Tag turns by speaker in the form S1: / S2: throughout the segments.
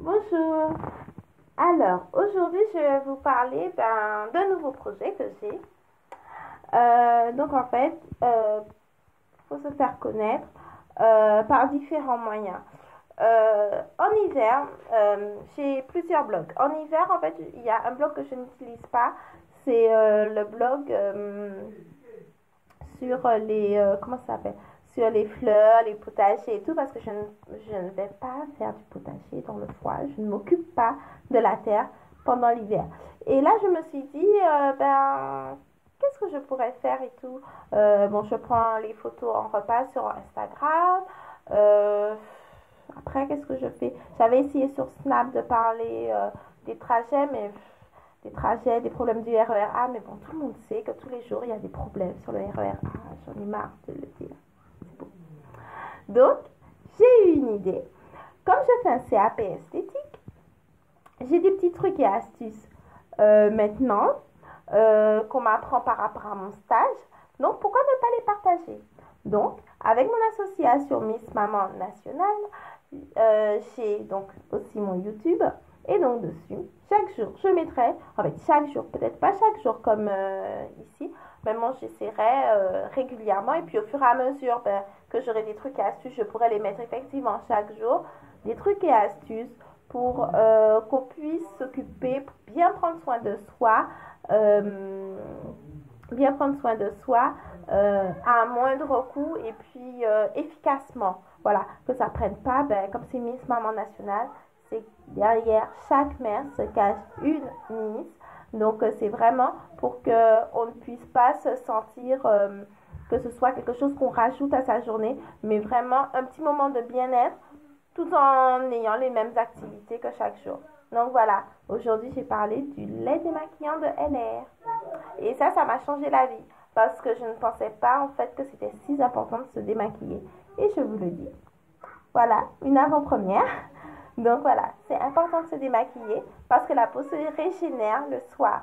S1: Bonjour. Alors, aujourd'hui, je vais vous parler d'un nouveau projet que j'ai. Donc, en fait, faut se faire connaître par différents moyens. En hiver, j'ai plusieurs blogs. En hiver, en fait, il y a un blog que je n'utilise pas. C'est le blog sur comment ça s'appelle? Sur les fleurs, les potagers et tout, parce que je ne vais pas faire du potager dans le froid. Je ne m'occupe pas de la terre pendant l'hiver. Et là, je me suis dit, qu'est-ce que je pourrais faire et tout. Bon, je prends les photos en repas sur Instagram. Euh, Après, qu'est-ce que je fais? J'avais essayé sur Snap de parler des trajets, mais des trajets, des problèmes du RER A, mais bon, tout le monde sait que tous les jours, il y a des problèmes sur le RER A. J'en ai marre de le dire. C'est bon. Donc, j'ai eu une idée. Comme je fais un CAP esthétique, j'ai des petits trucs et astuces maintenant qu'on m'apprend par rapport à mon stage. Donc, pourquoi ne pas les partager? Donc, avec mon association Miss Maman Nationale, j'ai donc aussi mon YouTube. Et donc, dessus, chaque jour, je mettrai, en fait, chaque jour, peut-être pas chaque jour comme ici, mais moi, j'essaierai régulièrement. Et puis, au fur et à mesure que j'aurai des trucs et astuces, je pourrai les mettre effectivement chaque jour. Des trucs et astuces pour qu'on puisse s'occuper, pour euh, bien prendre soin de soi à un moindre coût et puis efficacement. Voilà, que ça ne prenne pas, comme c'est Miss Maman Nationale, c'est derrière chaque mère se cache une Miss. Donc, c'est vraiment pour qu'on ne puisse pas se sentir que ce soit quelque chose qu'on rajoute à sa journée, mais vraiment un petit moment de bien-être tout en ayant les mêmes activités que chaque jour. Donc voilà, aujourd'hui j'ai parlé du lait démaquillant de LR. Et ça m'a changé la vie. Parce que je ne pensais pas en fait que c'était si important de se démaquiller. Et je vous le dis. Voilà, une avant-première. Donc voilà, c'est important de se démaquiller parce que la peau se régénère le soir.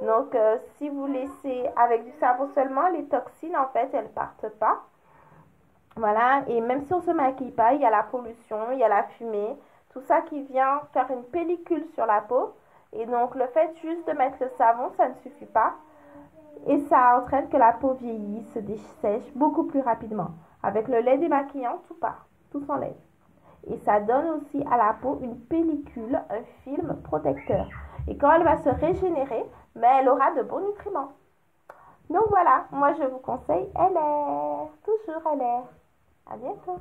S1: Donc si vous laissez avec du savon seulement, les toxines en fait, elles partent pas. Voilà, et même si on ne se maquille pas, il y a la pollution, il y a la fumée, tout ça qui vient faire une pellicule sur la peau. Et donc le fait juste de mettre le savon, ça ne suffit pas. Et ça entraîne que la peau vieillit, se dessèche beaucoup plus rapidement. Avec le lait démaquillant, tout part, tout s'enlève. Et ça donne aussi à la peau une pellicule, un film protecteur. Et quand elle va se régénérer, elle aura de bons nutriments. Donc voilà, moi je vous conseille LR, toujours LR. À bientôt.